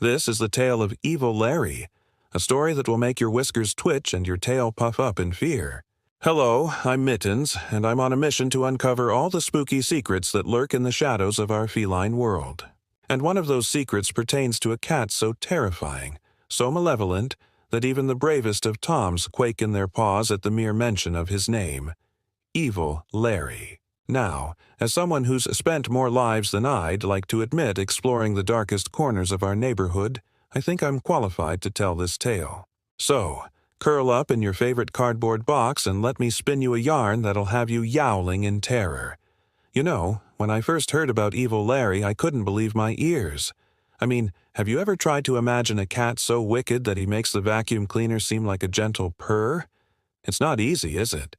This is the tale of Evil Larry, a story that will make your whiskers twitch and your tail puff up in fear. Hello, I'm Mittens, and I'm on a mission to uncover all the spooky secrets that lurk in the shadows of our feline world. And one of those secrets pertains to a cat so terrifying, so malevolent, that even the bravest of Toms quake in their paws at the mere mention of his name. Evil Larry. Now, as someone who's spent more lives than I'd like to admit exploring the darkest corners of our neighborhood, I think I'm qualified to tell this tale. So, curl up in your favorite cardboard box and let me spin you a yarn that'll have you yowling in terror. You know, when I first heard about Evil Larry, I couldn't believe my ears. I mean, have you ever tried to imagine a cat so wicked that he makes the vacuum cleaner seem like a gentle purr? It's not easy, is it?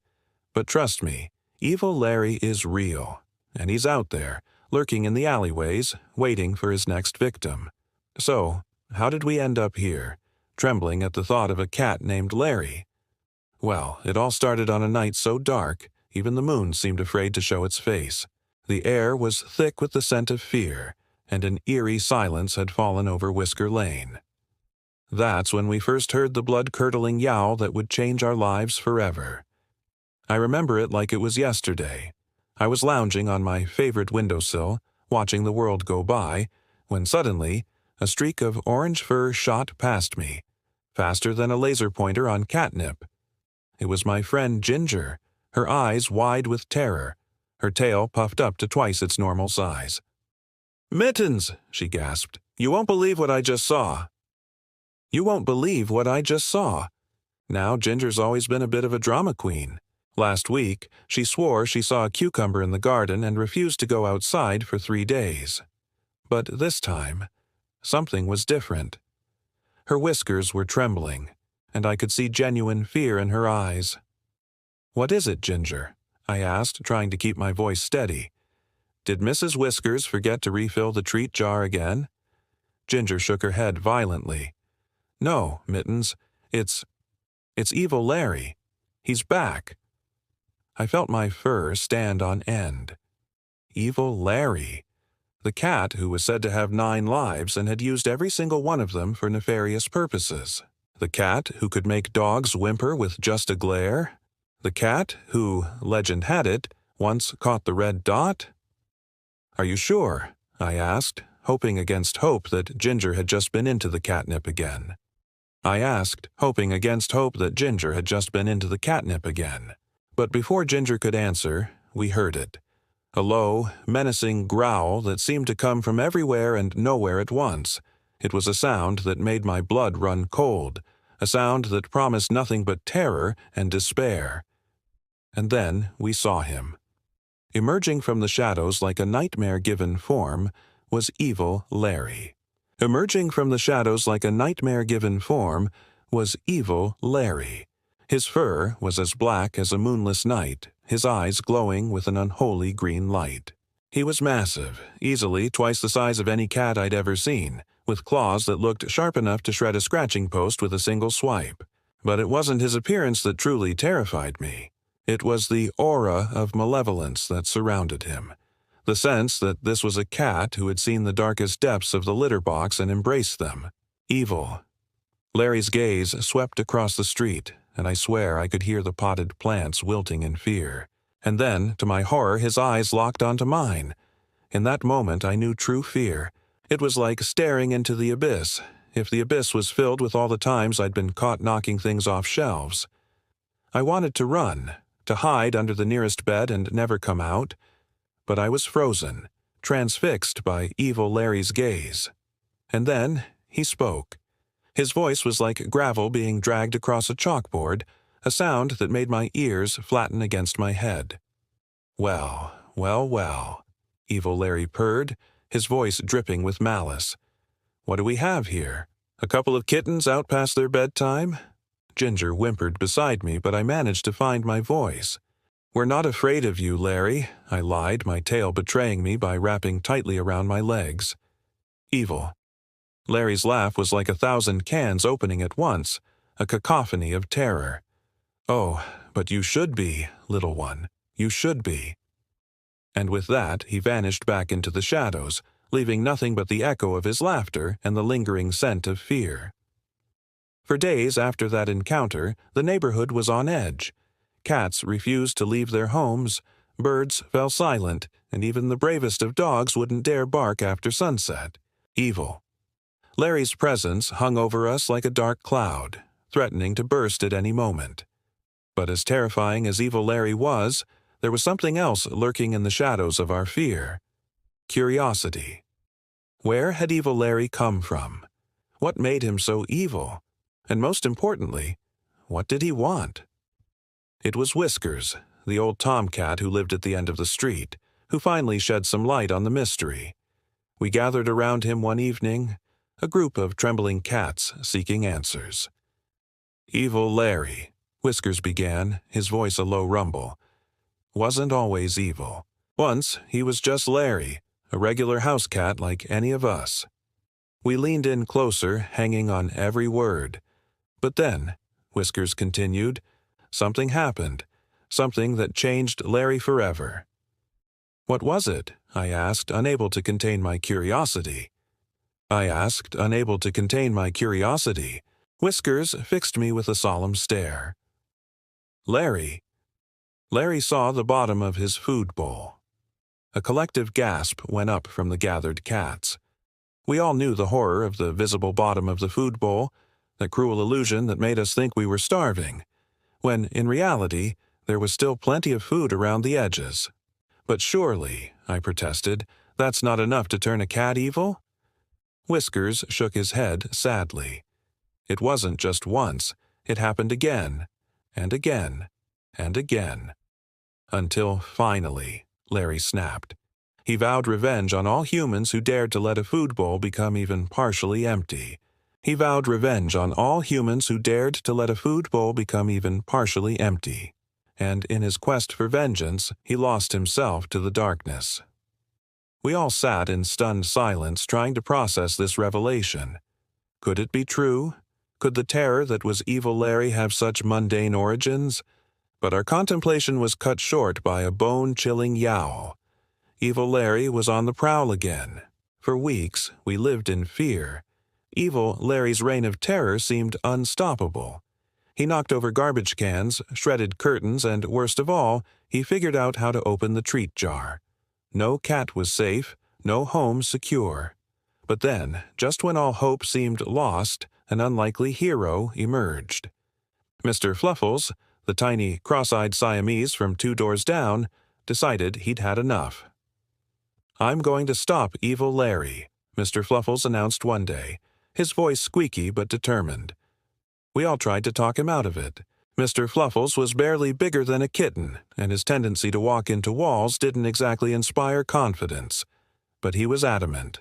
But trust me, Evil Larry is real, and he's out there, lurking in the alleyways, waiting for his next victim. So, how did we end up here, trembling at the thought of a cat named Larry? Well, it all started on a night so dark, even the moon seemed afraid to show its face. The air was thick with the scent of fear, and an eerie silence had fallen over Whisker Lane. That's when we first heard the blood-curdling yowl that would change our lives forever. I remember it like it was yesterday. I was lounging on my favorite windowsill, watching the world go by, when suddenly a streak of orange fur shot past me, faster than a laser pointer on catnip. It was my friend Ginger, her eyes wide with terror, her tail puffed up to twice its normal size. "Mittens!" she gasped. "You won't believe what I just saw." You won't believe what I just saw. Now, Ginger's always been a bit of a drama queen. Last week, she swore she saw a cucumber in the garden and refused to go outside for 3 days. But this time, something was different. Her whiskers were trembling, and I could see genuine fear in her eyes. "What is it, Ginger?" I asked, trying to keep my voice steady. "Did Mrs. Whiskers forget to refill the treat jar again?" Ginger shook her head violently. "No, Mittens, it's Evil Larry. He's back." I felt my fur stand on end. Evil Larry. The cat who was said to have 9 lives and had used every single one of them for nefarious purposes. The cat who could make dogs whimper with just a glare. The cat who, legend had it, once caught the red dot. "Are you sure?" I asked, hoping against hope that Ginger had just been into the catnip again. But before Ginger could answer, we heard it. A low, menacing growl that seemed to come from everywhere and nowhere at once. It was a sound that made my blood run cold, a sound that promised nothing but terror and despair. And then we saw him. Emerging from the shadows like a nightmare-given form was Evil Larry. Emerging from the shadows like a nightmare-given form was Evil Larry. His fur was as black as a moonless night, his eyes glowing with an unholy green light. He was massive, easily twice the size of any cat I'd ever seen, with claws that looked sharp enough to shred a scratching post with a single swipe. But it wasn't his appearance that truly terrified me. It was the aura of malevolence that surrounded him. The sense that this was a cat who had seen the darkest depths of the litter box and embraced them. Evil. Larry's gaze swept across the street, and I swear I could hear the potted plants wilting in fear. And then, to my horror, his eyes locked onto mine. In that moment, I knew true fear. It was like staring into the abyss, if the abyss was filled with all the times I'd been caught knocking things off shelves. I wanted to run, to hide under the nearest bed and never come out, but I was frozen, transfixed by Evil Larry's gaze. And then he spoke. His voice was like gravel being dragged across a chalkboard, a sound that made my ears flatten against my head. "Well, well, well," Evil Larry purred, his voice dripping with malice. "What do we have here? A couple of kittens out past their bedtime?" Ginger whimpered beside me, but I managed to find my voice. "We're not afraid of you, Larry," I lied, my tail betraying me by wrapping tightly around my legs. Evil. Larry's laugh was like 1,000 cans opening at once, a cacophony of terror. "Oh, but you should be, little one. You should be." And with that, he vanished back into the shadows, leaving nothing but the echo of his laughter and the lingering scent of fear. For days after that encounter, the neighborhood was on edge. Cats refused to leave their homes, birds fell silent, and even the bravest of dogs wouldn't dare bark after sunset. Evil. Larry's presence hung over us like a dark cloud, threatening to burst at any moment. But as terrifying as Evil Larry was, there was something else lurking in the shadows of our fear. Curiosity. Where had Evil Larry come from? What made him so evil? And most importantly, what did he want? It was Whiskers, the old tomcat who lived at the end of the street, who finally shed some light on the mystery. We gathered around him one evening, a group of trembling cats seeking answers. Evil Larry, Whiskers began, his voice a low rumble, wasn't always evil. Once, he was just Larry, a regular house cat like any of us. We leaned in closer, hanging on every word. But then, Whiskers continued, something happened, something that changed Larry forever. What was it? I asked, unable to contain my curiosity. Whiskers fixed me with a solemn stare. Larry saw the bottom of his food bowl. A collective gasp went up from the gathered cats. We all knew the horror of the visible bottom of the food bowl, that cruel illusion that made us think we were starving, when, in reality, there was still plenty of food around the edges. But surely, I protested, that's not enough to turn a cat evil? Whiskers shook his head sadly. It wasn't just once, it happened again, and again, and again. Until finally, Larry snapped. He vowed revenge on all humans who dared to let a food bowl become even partially empty. And in his quest for vengeance, he lost himself to the darkness. We all sat in stunned silence trying to process this revelation. Could it be true? Could the terror that was Evil Larry have such mundane origins? But our contemplation was cut short by a bone-chilling yowl. Evil Larry was on the prowl again. For weeks, we lived in fear. Evil Larry's reign of terror seemed unstoppable. He knocked over garbage cans, shredded curtains, and, worst of all, he figured out how to open the treat jar. No cat was safe, no home secure. But then, just when all hope seemed lost, an unlikely hero emerged. Mr. Fluffles, the tiny, cross-eyed Siamese from 2 doors down, decided he'd had enough. "I'm going to stop Evil Larry," Mr. Fluffles announced one day, his voice squeaky but determined. We all tried to talk him out of it. Mr. Fluffles was barely bigger than a kitten, and his tendency to walk into walls didn't exactly inspire confidence. But he was adamant.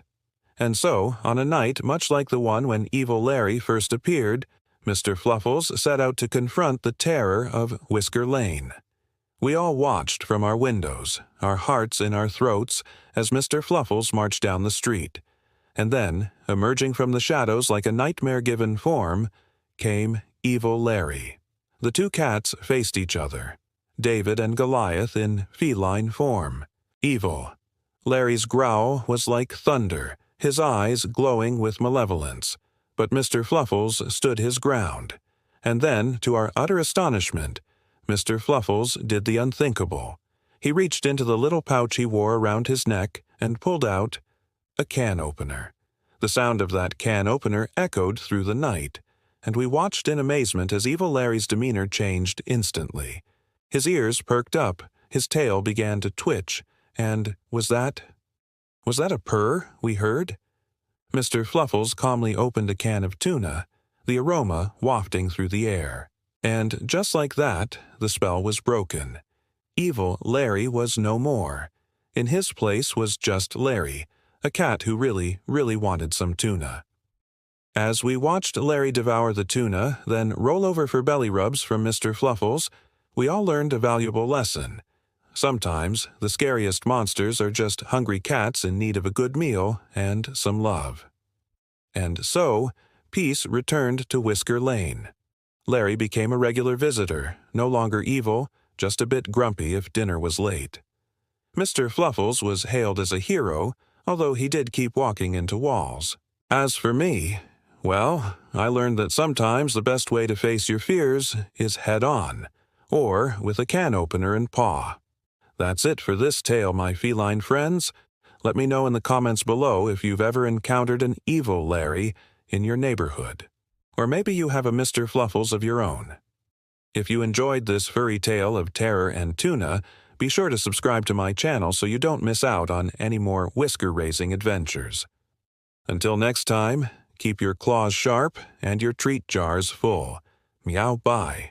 And so, on a night much like the one when Evil Larry first appeared, Mr. Fluffles set out to confront the terror of Whisker Lane. We all watched from our windows, our hearts in our throats, as Mr. Fluffles marched down the street. And then, emerging from the shadows like a nightmare-given form, came Evil Larry. The 2 cats faced each other, David and Goliath in feline form. Evil. Larry's growl was like thunder, his eyes glowing with malevolence. But Mr. Fluffles stood his ground. And then, to our utter astonishment, Mr. Fluffles did the unthinkable. He reached into the little pouch he wore around his neck and pulled out a can opener. The sound of that can opener echoed through the night, and we watched in amazement as Evil Larry's demeanor changed instantly. His ears perked up, his tail began to twitch, and was that a purr we heard? Mr. Fluffles calmly opened a can of tuna, the aroma wafting through the air. And just like that, the spell was broken. Evil Larry was no more. In his place was just Larry, a cat who really wanted some tuna. As we watched Larry devour the tuna, then roll over for belly rubs from Mr. Fluffles, we all learned a valuable lesson. Sometimes, the scariest monsters are just hungry cats in need of a good meal and some love. And so, peace returned to Whisker Lane. Larry became a regular visitor, no longer evil, just a bit grumpy if dinner was late. Mr. Fluffles was hailed as a hero, although he did keep walking into walls. As for me, well, I learned that sometimes the best way to face your fears is head-on, or with a can opener and paw. That's it for this tale, my feline friends. Let me know in the comments below if you've ever encountered an evil Larry in your neighborhood. Or maybe you have a Mr. Fluffles of your own. If you enjoyed this furry tale of terror and tuna, be sure to subscribe to my channel so you don't miss out on any more whisker-raising adventures. Until next time, keep your claws sharp and your treat jars full. Meow bye.